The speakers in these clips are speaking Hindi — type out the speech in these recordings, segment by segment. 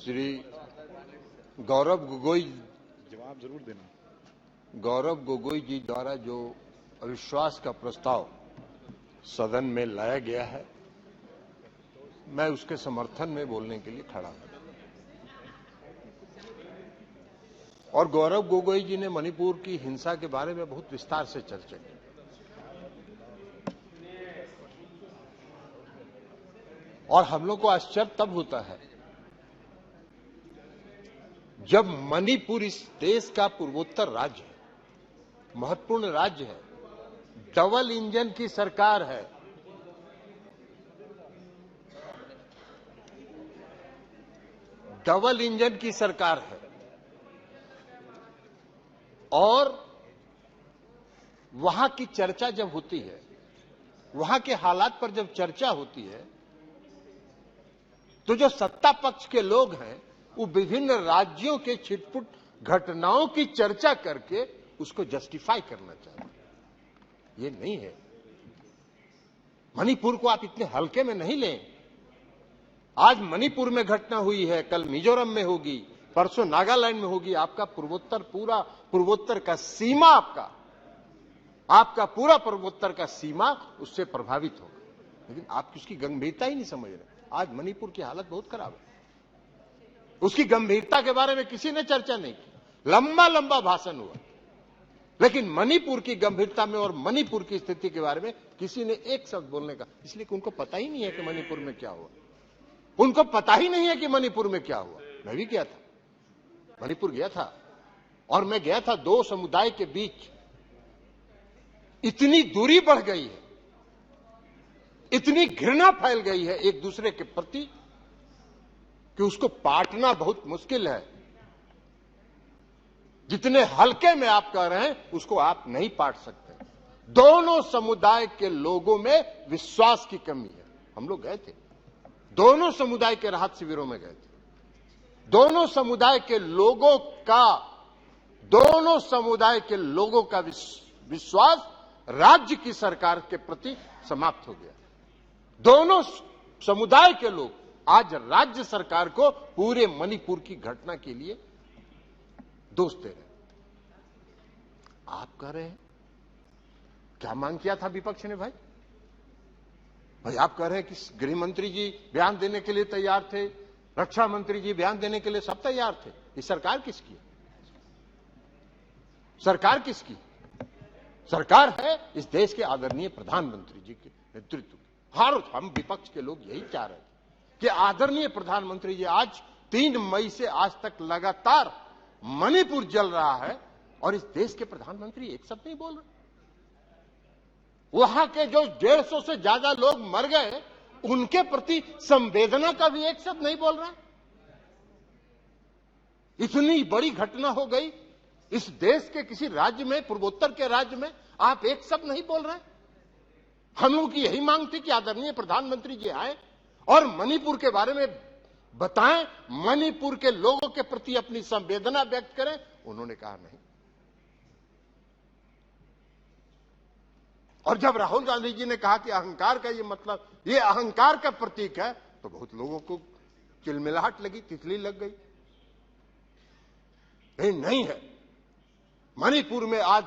श्री गौरव गोगोई, जवाब जरूर देना। गौरव गोगोई जी द्वारा जो अविश्वास का प्रस्ताव सदन में लाया गया है, मैं उसके समर्थन में बोलने के लिए खड़ा हूं। और गौरव गोगोई जी ने मणिपुर की हिंसा के बारे में बहुत विस्तार से चर्चा की। और हम लोग को आश्चर्य तब होता है जब मणिपुर इस देश का पूर्वोत्तर राज्य है, महत्वपूर्ण राज्य है, डबल इंजन की सरकार है। डबल इंजन की सरकार है और वहां की चर्चा जब होती है, वहां के हालात पर जब चर्चा होती है, तो जो सत्ता पक्ष के लोग हैं वो विभिन्न राज्यों के छिटपुट घटनाओं की चर्चा करके उसको जस्टिफाई करना चाहते हैं। ये नहीं है। मणिपुर को आप इतने हल्के में नहीं लें। आज मणिपुर में घटना हुई है, कल मिजोरम में होगी, परसों नागालैंड में होगी। आपका पूर्वोत्तर, पूरा पूर्वोत्तर का सीमा, आपका पूरा पूर्वोत्तर का सीमा उससे प्रभावित होगा। लेकिन आप उसकी गंभीरता ही नहीं समझ रहे। आज मणिपुर की हालत बहुत खराब है। उसकी गंभीरता के बारे में किसी ने चर्चा नहीं की। लंबा लंबा भाषण हुआ, लेकिन मणिपुर की गंभीरता में और मणिपुर की स्थिति के बारे में किसी ने एक शब्द बोलने का, इसलिए कि उनको पता ही नहीं है कि मणिपुर में क्या हुआ। उनको पता ही नहीं है कि मणिपुर में क्या हुआ। मैं भी गया था, मणिपुर गया था, और मैं गया था दो समुदाय के बीच इतनी दूरी बढ़ गई है, इतनी घृणा फैल गई है एक दूसरे के प्रति कि उसको पाटना बहुत मुश्किल है। जितने हल्के में आप कह रहे हैं उसको आप नहीं पाट सकते। दोनों समुदाय के लोगों में विश्वास की कमी है। हम लोग गए थे, दोनों समुदाय के राहत शिविरों में गए थे। दोनों समुदाय के लोगों का विश्वास राज्य की सरकार के प्रति समाप्त हो गया। दोनों समुदाय के लोग आज राज्य सरकार को पूरे मणिपुर की घटना के लिए दोष दे रहे हैं। आप कह रहे हैं क्या मांग किया था विपक्ष ने? भाई आप कह रहे हैं कि गृह मंत्री जी बयान देने के लिए तैयार थे, रक्षा मंत्री जी बयान देने के लिए सब तैयार थे। ये सरकार किसकी है? सरकार किसकी? सरकार है इस देश के आदरणीय प्रधानमंत्री जी के नेतृत्व की। हम विपक्ष के लोग यही चाह रहे थे कि आदरणीय प्रधानमंत्री जी, आज 3 मई से आज तक लगातार मणिपुर जल रहा है और इस देश के प्रधानमंत्री एक शब्द नहीं बोल रहे। वहां के जो 150 से ज्यादा लोग मर गए, उनके प्रति संवेदना का भी एक शब्द नहीं बोल रहा। इतनी बड़ी घटना हो गई इस देश के किसी राज्य में, पूर्वोत्तर के राज्य में, आप एक शब्द नहीं बोल रहे। हम लोग की यही मांग थी कि आदरणीय प्रधानमंत्री जी आए और मणिपुर के बारे में बताएं, मणिपुर के लोगों के प्रति अपनी संवेदना व्यक्त करें। उन्होंने कहा नहीं। और जब राहुल गांधी जी ने कहा कि अहंकार का ये मतलब, ये अहंकार का प्रतीक है, तो बहुत लोगों को चिलमिलाहट लगी, तितली लग गई। नहीं है। मणिपुर में आज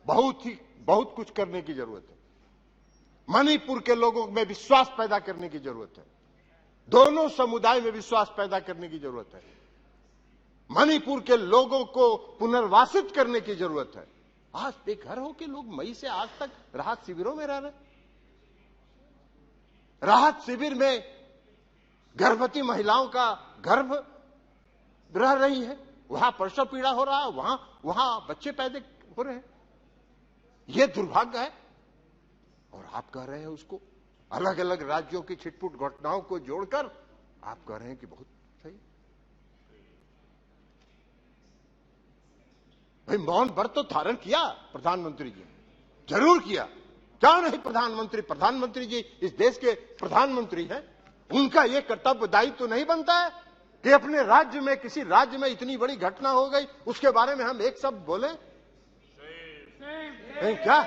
बहुत कुछ करने की जरूरत है। मणिपुर के लोगों में विश्वास पैदा करने की जरूरत है। दोनों समुदाय में विश्वास पैदा करने की जरूरत है। मणिपुर के लोगों को पुनर्वासित करने की जरूरत है। आज बेघर होकर लोग मई से आज तक राहत शिविरों में रह रहे। राहत शिविर में गर्भवती महिलाओं का गर्भ रह रही है, वहां प्रसव पीड़ा हो रहा है, वहां बच्चे पैदा हो रहे हैं। यह दुर्भाग्य है। और आप कह रहे हैं उसको अलग अलग राज्यों की छिटपुट घटनाओं को जोड़कर आप कह रहे हैं कि बहुत सही। भाई मौन व्रत तो धारण किया प्रधानमंत्री जी, जरूर किया। क्या नहीं? प्रधानमंत्री जी इस देश के प्रधानमंत्री हैं। उनका यह कर्तव्य दायित्व तो नहीं बनता है कि अपने राज्य में, किसी राज्य में इतनी बड़ी घटना हो गई, उसके बारे में हम एक शब्द बोले? नहीं, क्या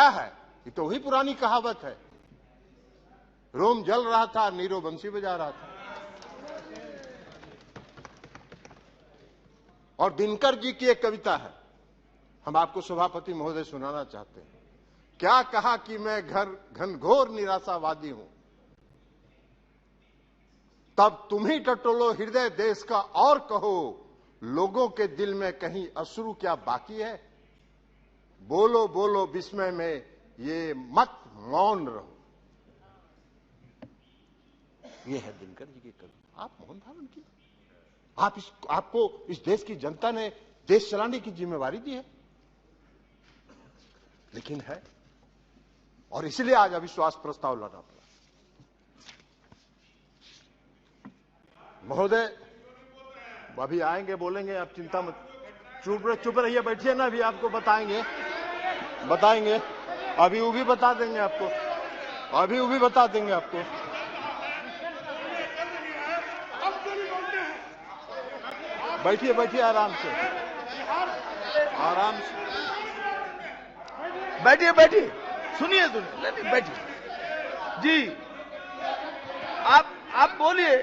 है? ये तो वही पुरानी कहावत है, रोम जल रहा था, नीरो बंसी बजा रहा था। और दिनकर जी की एक कविता है, हम आपको सभापति महोदय सुनाना चाहते हैं। क्या कहा कि मैं घनघोर निराशावादी हूं, तब तुम ही टटोलो हृदय देश का और कहो, लोगों के दिल में कहीं अश्रु क्या बाकी है। बोलो बोलो विस्मय में ये मत मौन रहो। ये है दिनकर जी की कविता। आप मौन धारण किए। आपको इस देश की जनता ने देश चलाने की जिम्मेवारी दी है, लेकिन है, और इसलिए आज अविश्वास प्रस्ताव लाना पड़ा। महोदय अभी आएंगे, बोलेंगे, आप चिंता मत, चुप रहिए, बैठिए ना, अभी आपको बताएंगे, अभी वो भी बता देंगे आपको, बैठिए आराम से बैठिए, सुनिए, नहीं बैठिए जी, आप बोलिए।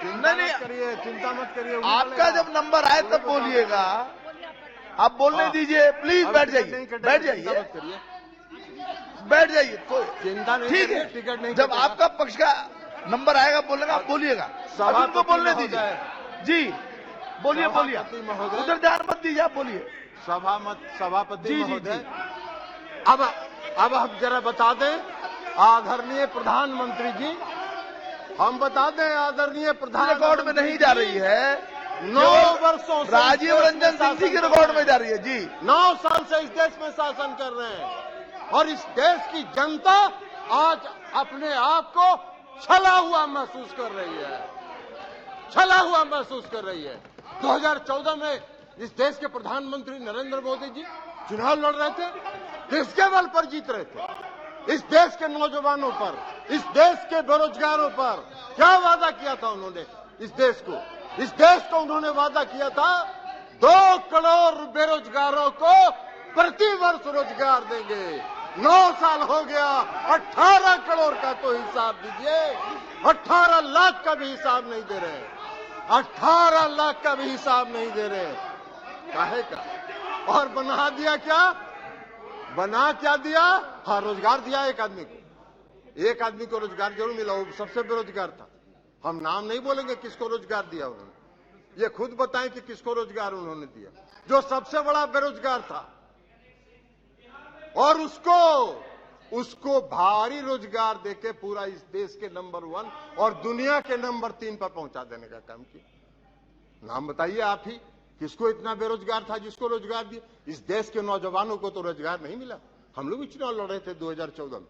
चिंता मत करिए, आपका जब नंबर आए तब बोलिएगा, आप बोलने दीजिए, प्लीज बैठ जाइए, तो चिंता नहीं, ठीक है। टिकट नहीं, जब आपका पक्ष का नंबर आएगा बोलेगा, आप बोलिएगा, अब उनको बोलने दीजिए जी, बोलिए, उधर ध्यान मत दीजिए, आप बोलिए। सभापति महोदय, अब हम जरा बता दें, आदरणीय प्रधानमंत्री जी, हम बता दें, आदरणीय प्रधानमंत्री, रिकॉर्ड में नहीं जा रही है, 9 वर्षों से राजीव रंजन सिंह जी के रिकॉर्ड में जा रही है जी। 9 साल से इस देश में शासन कर रहे हैं, और इस देश की जनता आज अपने आप को छला हुआ महसूस कर रही है। 2014 में इस देश के प्रधानमंत्री नरेंद्र मोदी जी चुनाव लड़ रहे थे, किसके बल पर जीत रहे थे? इस देश के नौजवानों पर, इस देश के बेरोजगारों पर क्या वादा किया था उन्होंने? इस देश को उन्होंने वादा किया था 2 करोड़ बेरोजगारों को प्रति वर्ष रोजगार देंगे। 9 साल हो गया, 18 करोड़ का तो हिसाब दीजिए, 18 लाख का भी हिसाब नहीं दे रहे, 18 लाख का भी हिसाब नहीं दे रहे, काहे का? और बना दिया क्या दिया? हाँ, रोजगार दिया एक आदमी को रोजगार जरूर मिला, वो सबसे बेरोजगार था। हम नाम नहीं बोलेंगे किसको रोजगार दिया उन्होंने, ये खुद बताएं कि किसको रोजगार उन्होंने दिया, जो सबसे बड़ा बेरोजगार था, और उसको भारी रोजगार देके पूरा इस देश के नंबर 1 और दुनिया के नंबर 3 पर पहुंचा देने का काम किया। नाम बताइए आप ही, किसको इतना बेरोजगार था जिसको रोजगार दिया? इस देश के नौजवानों को तो रोजगार नहीं मिला। हम लोग भी चुनाव लड़ रहे थे 2014 में,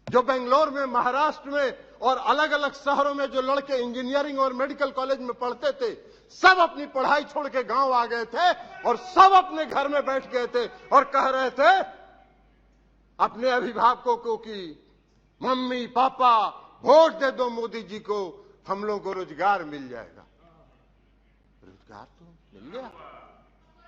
जो बेंगलोर में, महाराष्ट्र में और अलग अलग शहरों में जो लड़के इंजीनियरिंग और मेडिकल कॉलेज में पढ़ते थे, सब अपनी पढ़ाई छोड़ के गांव आ गए थे और सब अपने घर में बैठ गए थे और कह रहे थे अपने अभिभावकों को कि मम्मी पापा वोट दे दो मोदी जी को, हम लोगों को रोजगार मिल जाएगा। रोजगार तो मिल गया,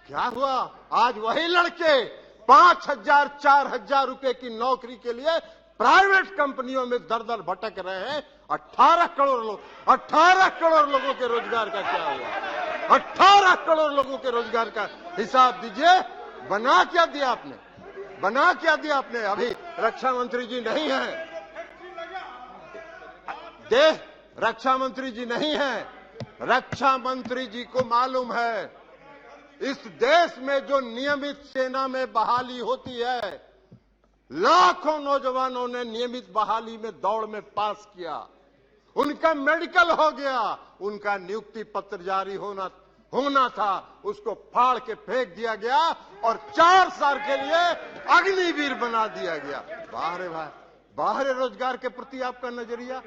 क्या हुआ? आज वही लड़के 5,000 4,000 रुपए की नौकरी के लिए प्राइवेट कंपनियों में दर भटक रहे हैं। 18 करोड़ लोगों के रोजगार का क्या हुआ? 18 करोड़ लोगों के रोजगार का हिसाब दीजिए। बना क्या दिया आपने? अभी रक्षा मंत्री जी नहीं है, रक्षा मंत्री जी नहीं है। रक्षा मंत्री जी को मालूम है इस देश में जो नियमित सेना में बहाली होती है, लाखों नौजवानों ने नियमित बहाली में दौड़ में पास किया, उनका मेडिकल हो गया, उनका नियुक्ति पत्र जारी होना था, उसको फाड़ के फेंक दिया गया और 4 साल के लिए अग्निवीर बना दिया गया। बाहर रोजगार के प्रति आपका नजरिया,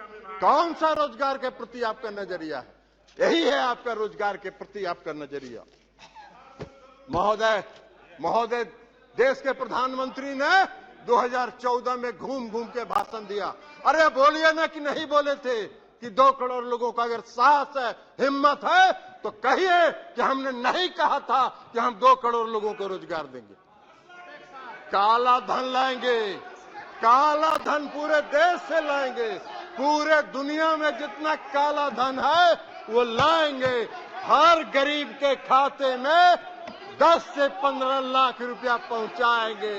कौन सा रोजगार के प्रति आपका नजरिया है? यही है आपका रोजगार के प्रति आपका नजरिया। महोदय, देश के प्रधानमंत्री ने 2014 में घूम के भाषण दिया। अरे बोलिए ना कि नहीं बोले थे कि 2 करोड़ लोगों का अगर साहस है, हिम्मत है तो कहिए कि हमने नहीं कहा था कि हम 2 करोड़ लोगों को रोजगार देंगे। काला धन लाएंगे, काला धन पूरे देश से लाएंगे। पूरे दुनिया में जितना काला धन है वो लाएंगे। हर गरीब के खाते में 10 से 15 लाख रुपया पहुंचाएंगे।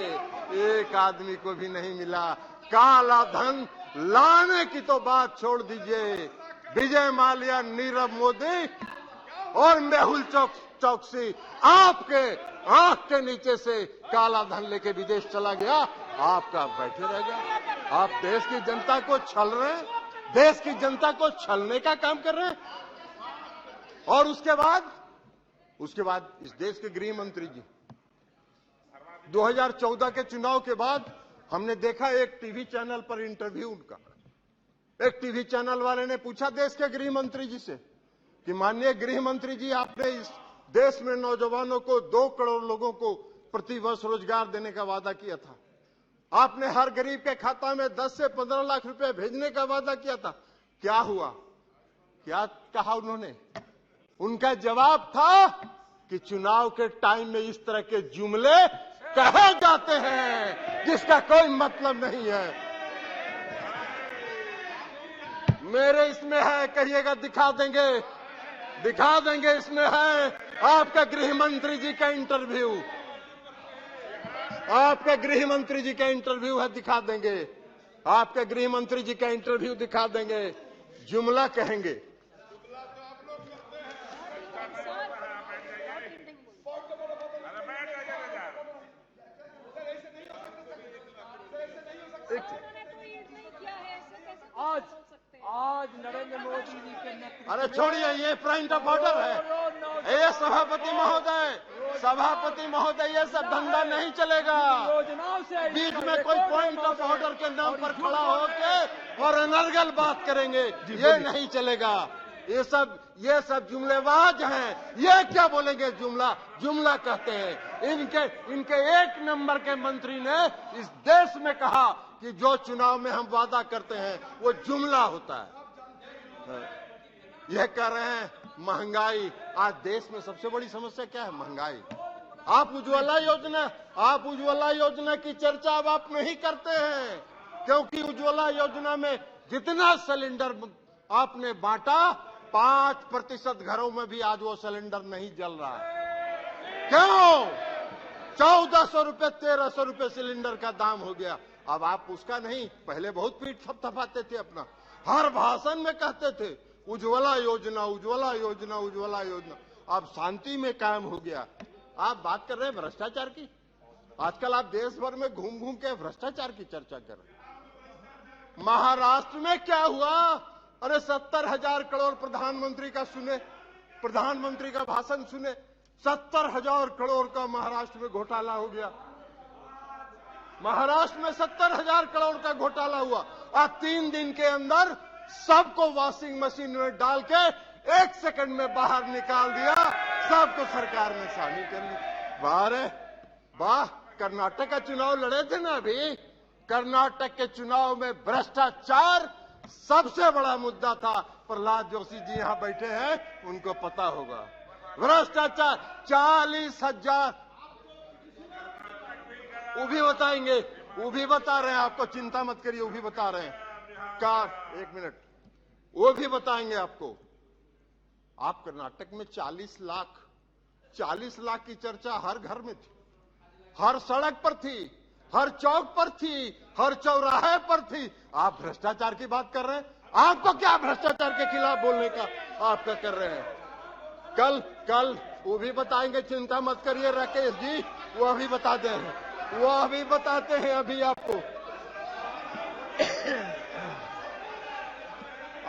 एक आदमी को भी नहीं मिला। काला धन लाने की तो बात छोड़ दीजिए। विजय माल्या, नीरव मोदी और मेहुल चौकसी आपके आंख के नीचे से काला धन लेके विदेश चला गया, आपका बैठे रह गया। आप देश की जनता को छल रहे हैं, देश की जनता को छलने का काम कर रहे हैं। और उसके बाद इस देश के गृह मंत्री जी 2014 के चुनाव के बाद हमने देखा एक टीवी चैनल पर इंटरव्यू उनका। एक टीवी चैनल वाले ने पूछा देश के गृह मंत्री जी से कि माननीय गृह मंत्री जी, आपने इस देश में नौजवानों को 2 करोड़ लोगों को प्रति वर्ष रोजगार देने का वादा किया था। आपने हर गरीब के खाता में 10 से 15 लाख रुपए भेजने का वादा किया था। क्या हुआ? क्या कहा उन्होंने? उनका जवाब था कि चुनाव के टाइम में इस तरह के जुमले कहे जाते हैं जिसका कोई मतलब नहीं है। मेरे इसमें है, कहिएगा दिखा देंगे इसमें है आपका गृह मंत्री जी का इंटरव्यू। आपका गृह मंत्री जी का इंटरव्यू है, दिखा देंगे। आपके गृह मंत्री जी का इंटरव्यू दिखा देंगे। जुमला कहेंगे। आज नरेंद्र मोदी जी के नेतृत्व। अरे छोड़िए, ये पॉइंट ऑफ ऑर्डर है। ये सभापति महोदय, ये सब धंधा नहीं चलेगा। योजनाओं से बीच में कोई पॉइंट ऑफ ऑर्डर के नाम पर खड़ा होके और अनर्गल बात करेंगे, ये नहीं चलेगा। ये सब जुमलेबाज हैं। ये क्या बोलेंगे? जुमला कहते हैं। इनके 1 नंबर के मंत्री ने इस देश में कहा कि जो चुनाव में हम वादा करते हैं वो जुमला होता है। यह कह रहे हैं महंगाई। आज देश में सबसे बड़ी समस्या क्या है? महंगाई। आप उज्ज्वला योजना की चर्चा अब आप नहीं करते हैं, क्योंकि उज्ज्वला योजना में जितना सिलेंडर आपने बांटा, 5% घरों में भी आज वो सिलेंडर नहीं जल रहा है। क्यों? 1400 रुपए 1300 रुपए सिलेंडर का दाम हो गया। अब आप उसका नहीं, पहले बहुत पीठ थपथपाते थे अपना, हर भाषण में कहते थे उज्ज्वला योजना, उज्ज्वला योजना, उज्ज्वला योजना। अब शांति में कायम हो गया। आप बात कर रहे हैं भ्रष्टाचार की। आजकल आप देश भर में घूम घूम के भ्रष्टाचार की चर्चा कर रहे हैं। महाराष्ट्र में क्या हुआ? अरे 70,000 करोड़ प्रधानमंत्री का भाषण सुने। 70,000 करोड़ का महाराष्ट्र में घोटाला हो गया। महाराष्ट्र में 70,000 करोड़ का घोटाला हुआ। आज 3 दिन के अंदर सबको वॉशिंग मशीन में डाल के 1 सेकंड में बाहर निकाल दिया। सबको सरकार में शामिल कर लिया। वाह! कर्नाटक का चुनाव लड़े थे ना अभी। कर्नाटक के चुनाव में भ्रष्टाचार सबसे बड़ा मुद्दा था। प्रहलाद जोशी जी यहां बैठे हैं, उनको पता होगा। भ्रष्टाचार 40,000। वो भी बताएंगे, वो भी बता रहे हैं आपको, चिंता मत करिए, वो भी बता रहे हैं। 1 मिनट, वो भी बताएंगे आपको। आप कर्नाटक में 40 लाख की चर्चा हर घर में थी, हर सड़क पर थी, हर चौक पर थी, हर चौराहे पर थी। आप भ्रष्टाचार की बात कर रहे हैं। आपको क्या भ्रष्टाचार के खिलाफ बोलने का आपका कर रहे हैं? कल वो भी बताएंगे, चिंता मत करिए राकेश जी, वो अभी बताते हैं अभी आपको।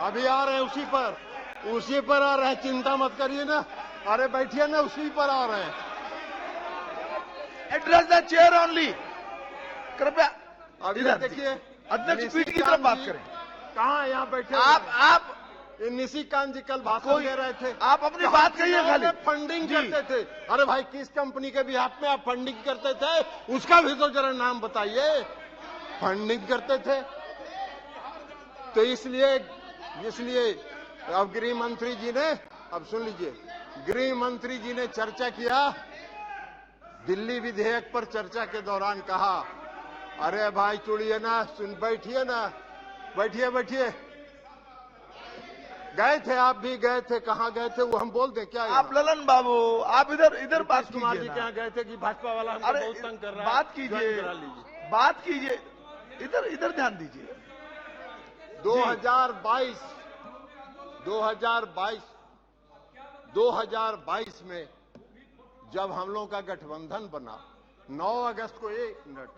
अभी आ रहे हैं उसी पर आ रहे हैं, चिंता मत करिए ना। अरे बैठिए ना, उसी पर आ रहे हैं। Address the chair only. कृपया अभी देखिए, अध्यक्ष पीठ की तरफ बात करें। कहाँ यहाँ बैठे? आप निशिकांत जी कल भाषण दे रहे थे। आप अपनी बात कहिए खाली। फंडिंग करते थे। अरे भाई, किस कंपनी के बिहाफ में आप फंडिंग करते थे? उसका भी तो जरा नाम बताइए। फंडिंग करते थे तो इसलिए अब गृह मंत्री जी ने, अब सुन लीजिए, गृह मंत्री जी ने चर्चा किया। दिल्ली विधेयक पर चर्चा के दौरान कहा, अरे भाई बैठिए ना, बैठिए। गए थे, आप भी गए थे, कहाँ गए थे वो हम बोल दें क्या? आप ललन बाबू, आप इधर बात कुमार जी कीजिए के यहाँ ना। गए थे कि भाजपा वाला हमको अरे बहुत तंग कर रहा है, बात कीजिए, ज्वाइन करा लीजिए। बात कीजिए, इधर ध्यान दीजिए। 2022 में जब हम लोगों का गठबंधन बना 9 अगस्त को, 1 मिनट,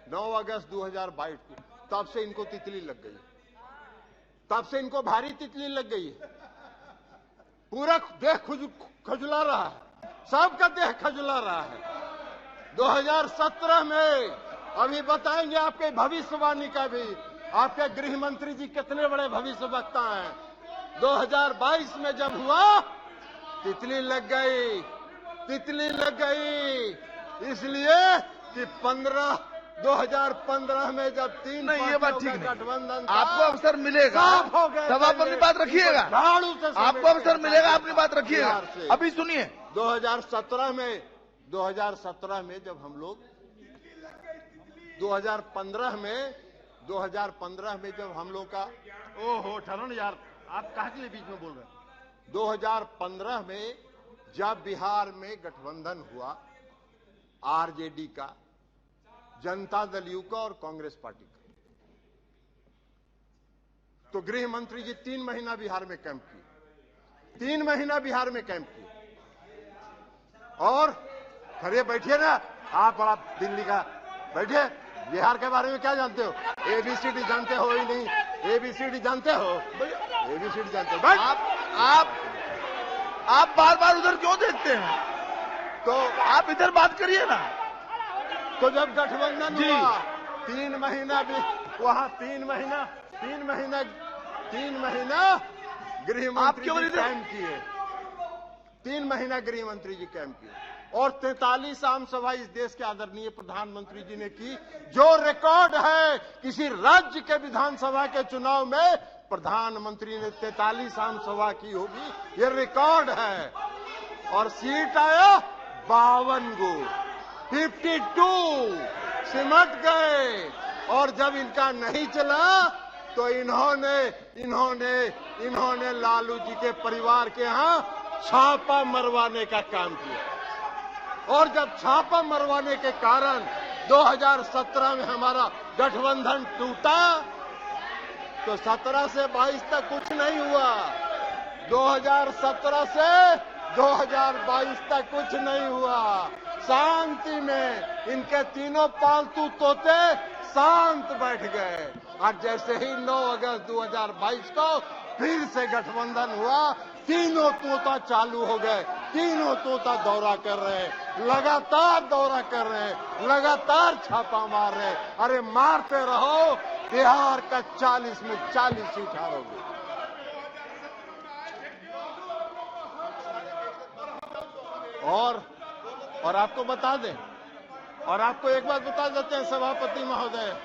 9 अगस्त 2022 को, तब से इनको तितली लग गई, तब से इनको भारी तितली लग गई। पूरा देह खजुला रहा है, सबका देह खजुला रहा है। 2017 में अभी बताएंगे आपके भविष्यवाणी का भी, आपके गृह मंत्री जी कितने बड़े भविष्य वक्ता हैं। 2022 में जब हुआ तितली लग गई, तितली लग गई, इसलिए कि 2015 में जब 3 नहीं, ये बात ठीक नहीं। गठबंधन था, आपको अवसर मिलेगा साफ हो गए तब आप अपनी बात रखिएगा। झाड़ू से आपको अवसर मिलेगा, अपनी बात रखिएगा। बिहार से। अभी सुनिए, 2017 में जब हम लोग 2015 में जब हम लोग का, ओहो ठहरो यार, आप कहाँ के लिए बीच में बोल रहे हैं? 2015 में जब बिहार में गठबंधन हुआ आरजेडी का, जनता दल यू का और कांग्रेस पार्टी का, तो गृह मंत्री जी 3 महीना बिहार में कैंप किए, 3 महीना बिहार में कैंप किए। और खड़े बैठिए ना, आप बड़ा दिल्ली का, बैठिए, बिहार के बारे में क्या जानते हो? एबीसीडी जानते हो ही नहीं, एबीसीडी जानते हो? एबीसीडी जानते हो? आप बार उधर क्यों देखते हैं? तो आप इधर बात करिए ना। तो जब गठबंधन जी। हुआ 3 महीना भी वहां 3 महीना गृह मंत्री केवल जी इधर- कैंप किए, 3 महीना गृह मंत्री जी कैंप किए, और 43 आम सभा इस देश के आदरणीय प्रधानमंत्री जी ने की, जो रिकॉर्ड है किसी राज्य के विधानसभा के चुनाव में प्रधानमंत्री ने 43 आम सभा की होगी, ये रिकॉर्ड है। और सीट आया 52 गो, 52 सिमट गए। और जब इनका नहीं चला तो इन्होंने लालू जी के परिवार के यहां छापा मरवाने का काम किया। और जब छापा मरवाने के कारण 2017 में हमारा गठबंधन टूटा, तो 17 से 22 तक कुछ नहीं हुआ, 2017 से 2022 तक कुछ नहीं हुआ। शांति में इनके तीनों पालतू तोते शांत बैठ गए। और जैसे ही 9 अगस्त 2022 को फिर से गठबंधन हुआ, तीनों तोता चालू हो गए, तीनों तोता दौरा कर रहे, लगातार दौरा कर रहे, लगातार छापा मार रहे। अरे मारते रहो, बिहार का 40 में 40 सीट हारोगे। और आपको बता दें, और आपको एक बात बता देते हैं सभापति महोदय,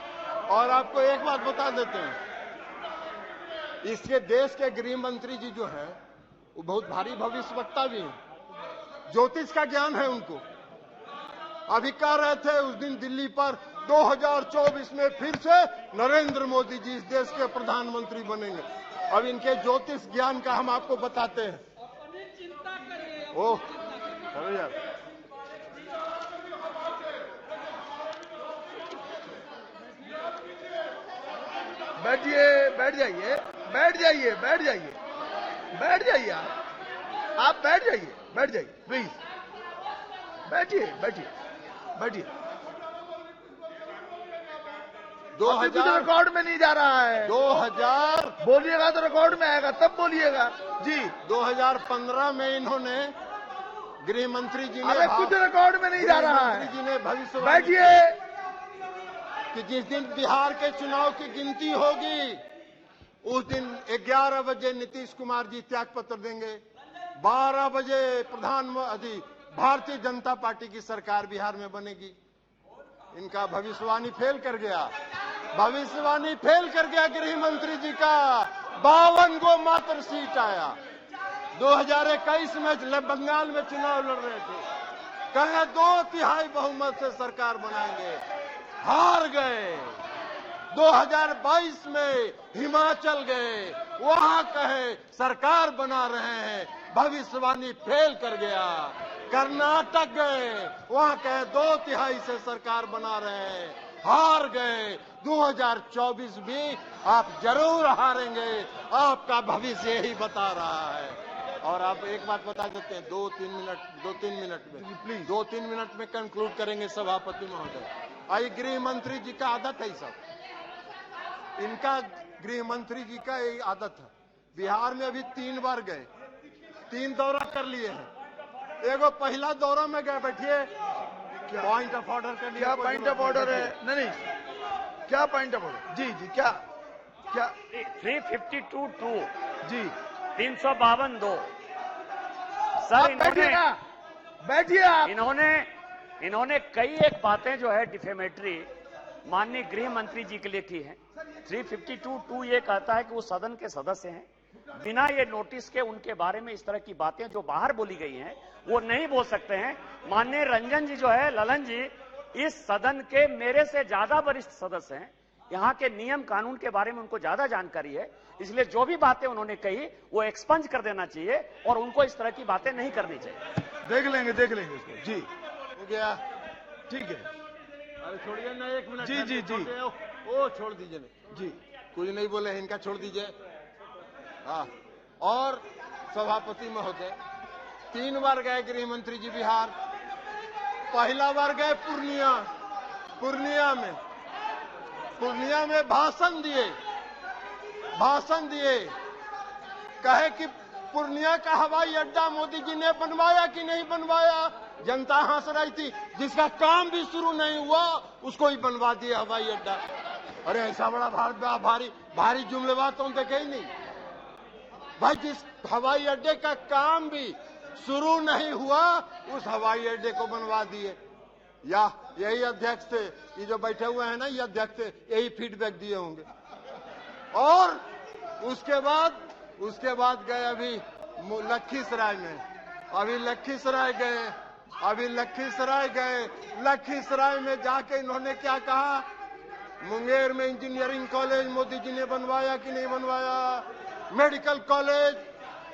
और आपको एक बात बता देते हैं, इसके देश के गृह मंत्री जी जो हैं वो बहुत भारी भविष्यवक्ता भी हैं, ज्योतिष का ज्ञान है उनको। अभी कह रहे थे उस दिन दिल्ली पर 2024 में फिर से नरेंद्र मोदी जी इस देश के प्रधानमंत्री बनेंगे। अब इनके ज्योतिष ज्ञान का हम आपको बताते हैं। ओह चलो यार, बैठिए, बैठ जाइए, आप बैठ जाइए, प्लीज बैठिए। 2000 रिकॉर्ड में नहीं जा रहा है। 2000 बोलिएगा तो रिकॉर्ड में आएगा, तब बोलिएगा जी। 2015 में इन्होंने गृह मंत्री जी ने, अरे कुछ रिकॉर्ड में नहीं जा रहा मंत्री जी है। ने भविष्य बैठिए। कि जिस दिन बिहार के चुनाव की गिनती होगी उस दिन 11 बजे नीतीश कुमार जी त्याग पत्र देंगे, 12 बजे प्रधानमंत्री भारतीय जनता पार्टी की सरकार बिहार में बनेगी। इनका भविष्यवाणी फेल कर गया, गृह मंत्री जी का। 52 गो मात्र सीट आया। 2021 में बंगाल में चुनाव लड़ रहे थे, कहे 2/3 बहुमत से सरकार बनाएंगे, हार गए। 2022 में हिमाचल गए, वहां कहे सरकार बना रहे हैं, भविष्यवाणी फेल कर गया। कर्नाटक गए, वहां कहे 2/3 से सरकार बना रहे हैं, हार गए। 2024 भी आप जरूर हारेंगे, आपका भविष्य यही बता रहा है। और आप एक बात बता देते हैं, 2-3 मिनट में, प्लीज 2-3 मिनट में कंक्लूड करेंगे सभापति महोदय। आई गृह मंत्री जी का आदत है सब, इनका गृह मंत्री जी का यही आदत है। बिहार में अभी 3 बार गए, 3 दौरा कर लिए हैं। एगो पहला दौरा में गए, बैठिए, पॉइंट ऑफ ऑर्डर कर लिया। क्या पॉइंट ऑफ ऑर्डर है? नहीं, क्या पॉइंट ऑफ ऑर्डर? जी जी, क्या 352(2) जी 352(2) सर, आप बैठिए ना, बैठिए आप। इन्होंने कई एक बातें जो है डिफेमेटरी माननीय गृह मंत्री जी के लिए की हैं। 352(2) ये कहता है कि वो सदन के सदस्य हैं, बिना ये नोटिस के उनके बारे में इस तरह की बातें जो बाहर बोली गई हैं वो नहीं बोल सकते हैं। माननीय रंजन जी जो है, ललन जी, इस सदन के मेरे से ज्यादा वरिष्ठ सदस्य हैं, यहाँ के नियम कानून के बारे में उनको ज्यादा जानकारी है, इसलिए जो भी बातें उन्होंने कही वो एक्सपंज कर देना चाहिए और उनको इस तरह की बातें नहीं करनी चाहिए। देख लेंगे इसको। जी हो गया, ठीक है। अरे छोड़िए ना, 1 मिनट। जी जी जी ओ छोड़ दीजिए ना जी, कुछ नहीं बोले, इनका छोड़ दीजिए। हाँ, और सभापति महोदय 3 बार गए गृह मंत्री जी बिहार। पहला बार गए पूर्णिया में भाषण दिए, कहे कि पूर्णिया का हवाई अड्डा मोदी जी ने बनवाया कि नहीं बनवाया। जनता हंस रही थी, जिसका काम भी शुरू नहीं हुआ उसको ही बनवा दिया हवाई अड्डा। अरे ऐसा बड़ा भारी जुमलेबाज तो देखे ही नहीं भाई। जिस हवाई अड्डे का काम भी शुरू नहीं हुआ उस हवाई अड्डे को बनवा दिए। या यही अध्यक्ष थे, ये जो बैठे हुए हैं ना, ये अध्यक्ष थे, यही फीडबैक दिए होंगे। और उसके बाद गए अभी लखीसराय में, लखीसराय में जाके इन्होंने क्या कहा, मुंगेर में इंजीनियरिंग कॉलेज मोदी जी ने बनवाया कि नहीं बनवाया, मेडिकल कॉलेज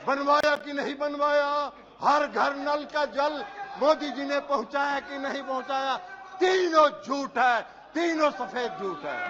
बनवाया कि नहीं बनवाया, हर घर नल का जल मोदी जी ने पहुंचाया कि नहीं पहुंचाया। तीनों झूठ है, तीनों सफेद झूठ है।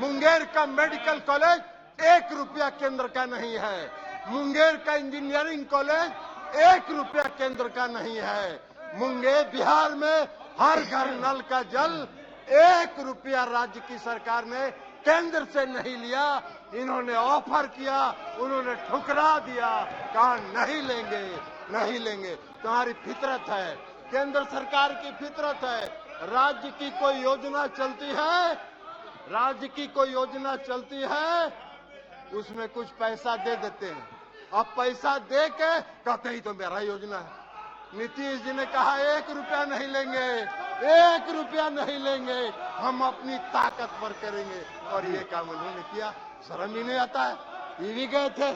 मुंगेर का मेडिकल कॉलेज 1 रुपया केंद्र का नहीं है, मुंगेर का इंजीनियरिंग कॉलेज 1 रुपया केंद्र का नहीं है। मुंगेर बिहार में हर घर नल का जल 1 रुपया राज्य की सरकार ने केंद्र से नहीं लिया। इन्होंने ऑफर किया, उन्होंने ठुकरा दिया, कहा नहीं लेंगे। तुम्हारी फितरत है, केंद्र सरकार की फितरत है। राज्य की कोई योजना चलती है, उसमें कुछ पैसा दे देते हैं। अब पैसा दे के कहते ही तो मेरा योजना है। नीतीश जी ने कहा 1 रुपया नहीं लेंगे, हम अपनी ताकत पर करेंगे, और ये काम उन्होंने किया। शर्म ही नहीं आता है। ये भी गए थे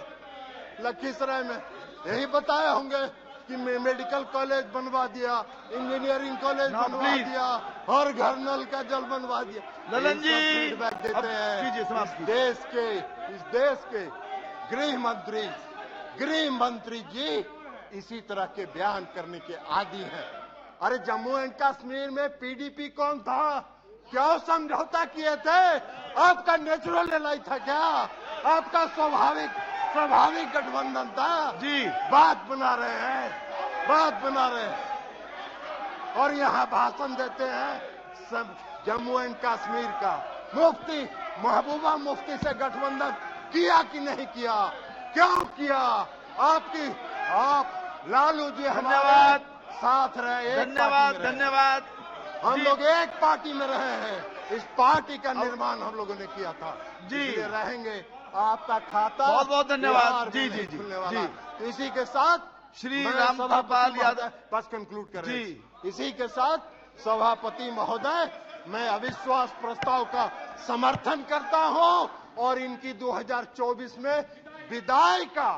लखीसराय में, यही बताए होंगे कि मेडिकल कॉलेज बनवा दिया, इंजीनियरिंग कॉलेज बनवा दिया, हर घर नल का जल बनवा दिया। ललन जी फीडबैक देते हैं। इस देश के गृह मंत्री जी इसी तरह के बयान करने के आदी हैं। अरे जम्मू एंड कश्मीर में पीडीपी कौन था, क्यों समझौता किए थे? आपका नेचुरल एलाई था क्या? आपका स्वाभाविक गठबंधन था जी। बात बना रहे हैं और यहाँ भाषण देते हैं सब जम्मू एंड कश्मीर का। मुफ्ती महबूबा मुफ्ती से गठबंधन किया कि नहीं किया? क्यों किया? आप लालू जी हमारे साथ रहे, धन्यवाद। हम लोग एक पार्टी में रहे हैं, इस पार्टी का निर्माण हम लोगों ने किया था जी। इसलिए रहेंगे। आपका खाता बहुत धन्यवाद जी। इसी के साथ श्री रामकृपाल यादव बस कंक्लूड करें जी। इसी के साथ सभापति महोदय, मैं अविश्वास प्रस्ताव का समर्थन करता हूं और इनकी 2024 में विदाई का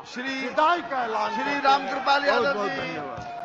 ऐलान। श्री रामकृपाल यादव जी, धन्यवाद।